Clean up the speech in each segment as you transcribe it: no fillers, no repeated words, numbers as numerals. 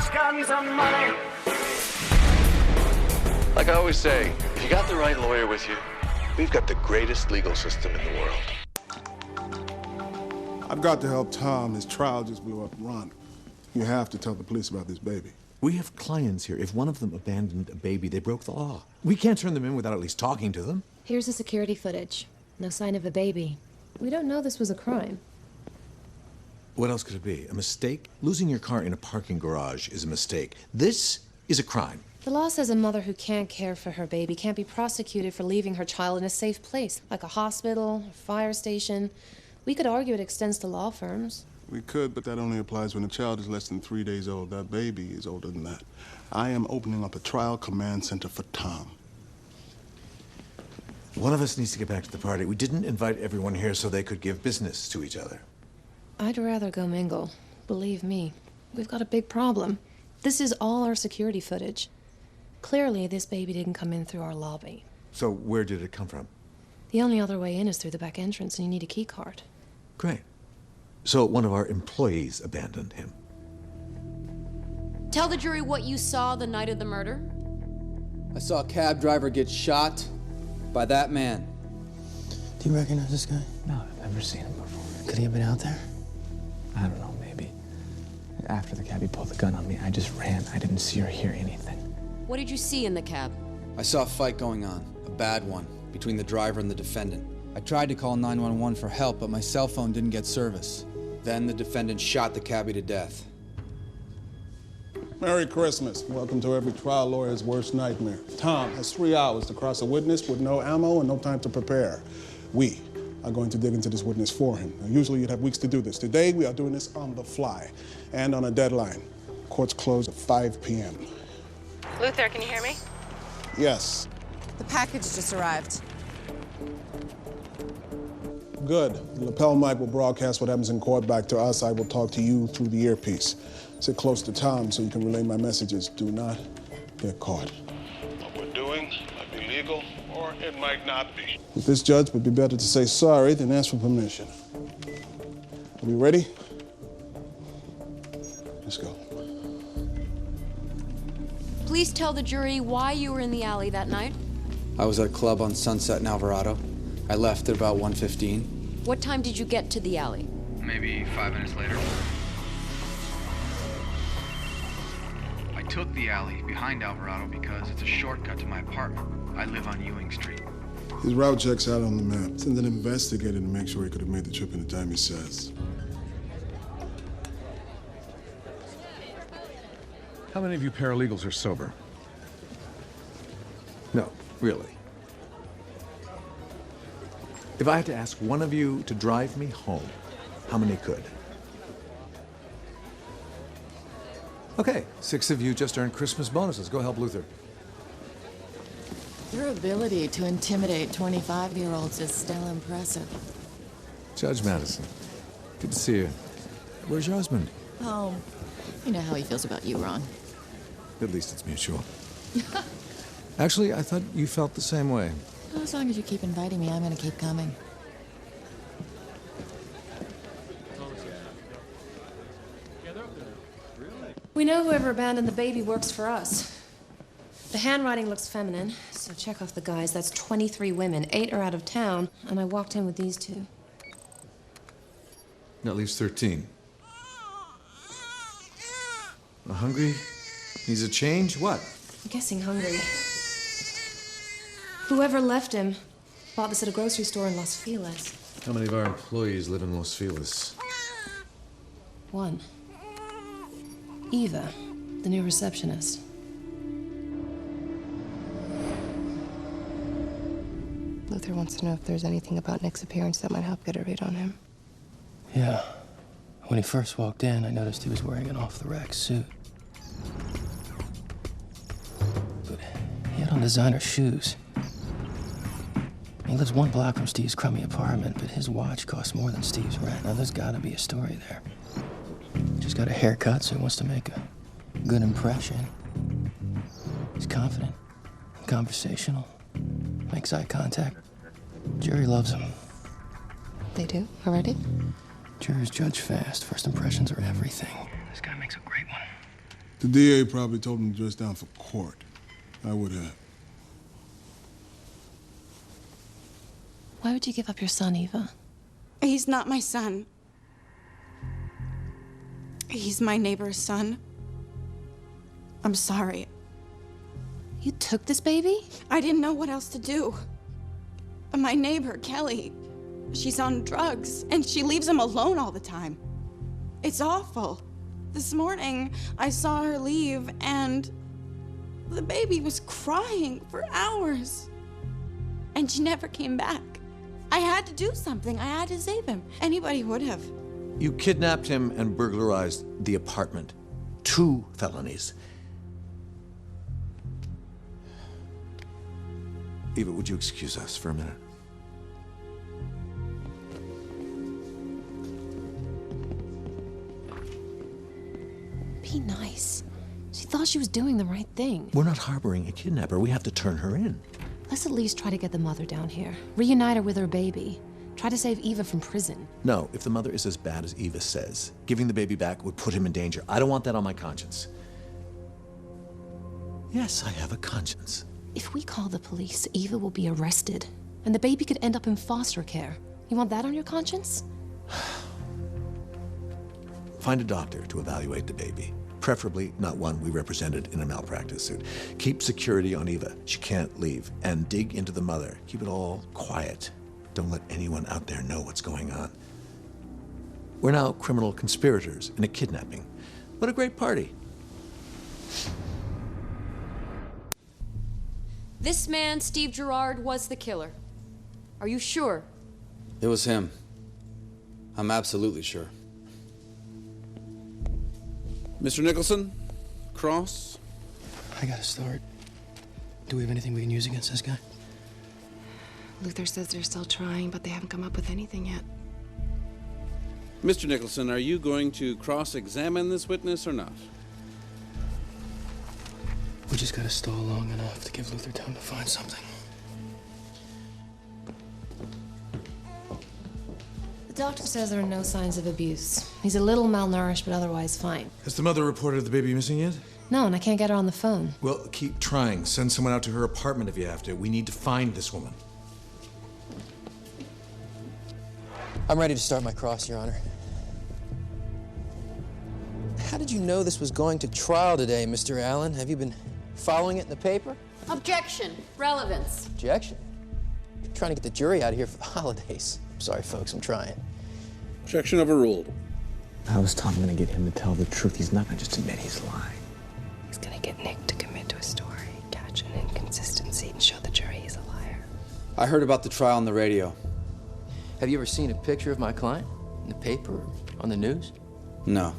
drugs, guns, and money. Like I always say, if you got the right lawyer with you, we've got the greatest legal system in the world. I've got to help Tom. His trial just blew up. Ron, you have to tell the police about this baby. We have clients here. If one of them abandoned a baby, they broke the law. We can't turn them in without at least talking to them. Here's the security footage. No sign of a baby. We don't know this was a crime. What else could it be? A mistake? Losing your car in a parking garage is a mistake. This is a crime. The law says a mother who can't care for her baby can't be prosecuted for leaving her child in a safe place, like a hospital, a fire station. We could argue it extends to law firms. We could, but that only applies when a child is less than 3 days old. That baby is older than that. I am opening up a trial command center for Tom. One of us needs to get back to the party. We didn't invite everyone here so they could give business to each other. I'd rather go mingle. Believe me, we've got a big problem. This is all our security footage. Clearly, this baby didn't come in through our lobby. So where did it come from? The only other way in is through the back entrance, and you need a key card. Great. So one of our employees abandoned him. Tell the jury what you saw the night of the murder. I saw a cab driver get shot by that man. Do you recognize this guy? No, I've never seen him before. Could he have been out there? I don't know, maybe. After the cabbie pulled the gun on me, I just ran. I didn't see or hear anything. What did you see in the cab? I saw a fight going on, a bad one, between the driver and the defendant. I tried to call 911 for help, but my cell phone didn't get service. Then the defendant shot the cabbie to death. Merry Christmas. Welcome to every trial lawyer's worst nightmare. Tom has 3 hours to cross a witness with no ammo and no time to prepare. We are going to dig into this witness for him. Now, usually you'd have weeks to do this. Today, we are doing this on the fly and on a deadline. Courts close at 5 p.m. Luther, can you hear me? Yes. The package just arrived. Good. The lapel mic will broadcast what happens in court back to us. I will talk to you through the earpiece. Sit close to Tom so you can relay my messages. Do not get caught. What we're doing might be legal, or it might not be. With this judge, it would be better to say sorry than ask for permission. Are we ready? Let's go. Please tell the jury why you were in the alley that night. I was at a club on Sunset in Alvarado. I left at about 1:15. What time did you get to the alley? Maybe 5 minutes later. I took the alley behind Alvarado because it's a shortcut to my apartment. I live on Ewing Street. His route checks out on the map. Send an investigator to make sure he could have made the trip in the time he says. How many of you paralegals are sober? No, really. If I had to ask one of you to drive me home, how many could? Okay, 6 of you just earned Christmas bonuses. Go help Luther. Your ability to intimidate 25-year-olds is still impressive. Judge Madison, good to see you. Where's your husband? Oh, you know how he feels about you, Ron. At least it's mutual. Actually, I thought you felt the same way. Well, as long as you keep inviting me, I'm gonna keep coming. We know whoever abandoned the baby works for us. The handwriting looks feminine, so check off the guys. That's 23 women. 8 are out of town, and I walked in with these 2. That leaves 13. Hungry? Needs a change? What? I'm guessing hungry. Whoever left him bought this at a grocery store in Los Feliz. How many of our employees live in Los Feliz? 1. Eva, the new receptionist. Luther wants to know if there's anything about Nick's appearance that might help get a read on him. Yeah. When he first walked in, I noticed he was wearing an off-the-rack suit. But he had on designer shoes. He lives 1 block from Steve's crummy apartment, but his watch costs more than Steve's rent. Now, there's gotta be a story there. Just got a haircut, so he wants to make a good impression. He's confident, conversational, makes eye contact. Jury loves him. They do? Already? Jurors judge fast. First impressions are everything. This guy makes a great one. The DA probably told him to dress down for court. I would have. Why would you give up your son, Eva? He's not my son. He's my neighbor's son. I'm sorry. You took this baby? I didn't know what else to do. My neighbor, Kelly, she's on drugs, and she leaves him alone all the time. It's awful. This morning, I saw her leave, and the baby was crying for hours. And she never came back. I had to do something. I had to save him. Anybody would have. You kidnapped him and burglarized the apartment. 2 felonies. Eva, would you excuse us for a minute? Be nice. She thought she was doing the right thing. We're not harboring a kidnapper. We have to turn her in. Let's at least try to get the mother down here. Reunite her with her baby. Try to save Eva from prison. No, if the mother is as bad as Eva says, giving the baby back would put him in danger. I don't want that on my conscience. Yes, I have a conscience. If we call the police, Eva will be arrested, and the baby could end up in foster care. You want that on your conscience? Find a doctor to evaluate the baby. Preferably not one we represented in a malpractice suit. Keep security on Eva. She can't leave. And dig into the mother. Keep it all quiet. Don't let anyone out there know what's going on. We're now criminal conspirators in a kidnapping. What a great party. This man, Steve Gerard, was the killer. Are you sure? It was him. I'm absolutely sure. Mr. Nicholson? Cross? I gotta start. Do we have anything we can use against this guy? Luther says they're still trying, but they haven't come up with anything yet. Mr. Nicholson, are you going to cross-examine this witness or not? We just gotta stall long enough to give Luther time to find something. The doctor says there are no signs of abuse. He's a little malnourished, but otherwise fine. Has the mother reported the baby missing yet? No, and I can't get her on the phone. Well, keep trying. Send someone out to her apartment if you have to. We need to find this woman. I'm ready to start my cross, Your Honor. How did you know this was going to trial today, Mr. Allen? Have you been following it in the paper? Objection. Relevance. Objection. I'm trying to get the jury out of here for the holidays. Sorry, folks, I'm trying. Objection overruled. I was Tom gonna get him to tell the truth. He's not gonna just admit he's lying. He's gonna get Nick to commit to a story, catch an inconsistency, and show the jury he's a liar. I heard about the trial on the radio. Have you ever seen a picture of my client in the paper or on the news? No.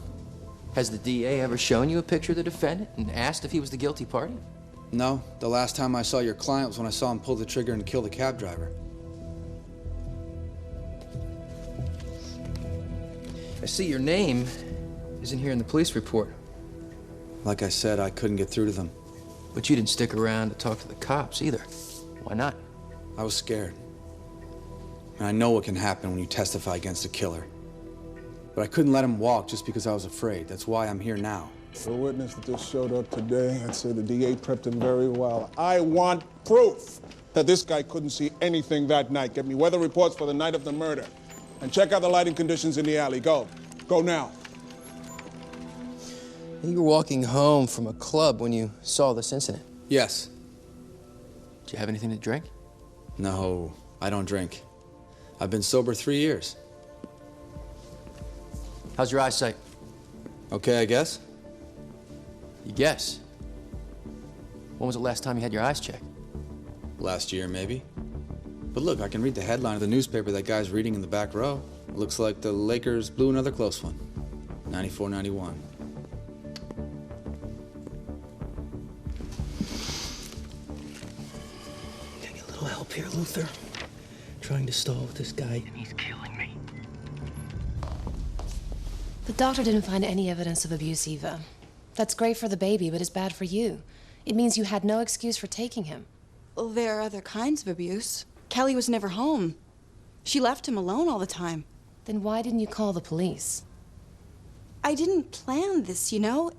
Has the DA ever shown you a picture of the defendant and asked if he was the guilty party? No. The last time I saw your client was when I saw him pull the trigger and kill the cab driver. I see your name isn't here in the police report. Like I said, I couldn't get through to them. But you didn't stick around to talk to the cops either. Why not? I was scared. And I know what can happen when you testify against a killer. But I couldn't let him walk just because I was afraid. That's why I'm here now. For a witness that just showed up today, I'd say the DA prepped him very well. I want proof that this guy couldn't see anything that night. Get me weather reports for the night of the murder. And check out the lighting conditions in the alley. Go. Go now. You were walking home from a club when you saw this incident. Yes. Did you have anything to drink? No, I don't drink. I've been sober 3 years. How's your eyesight? Okay, I guess. You guess. When was the last time you had your eyes checked? Last year, maybe. But look, I can read the headline of the newspaper that guy's reading in the back row. It looks like the Lakers blew another close one. 94-91. Can I get a little help here, Luther? Trying to stall with this guy, and he's killing me. The doctor didn't find any evidence of abuse, Eva. That's great for the baby, but it's bad for you. It means you had no excuse for taking him. Well, there are other kinds of abuse. Kelly was never home. She left him alone all the time. Then why didn't you call the police? I didn't plan this, you know?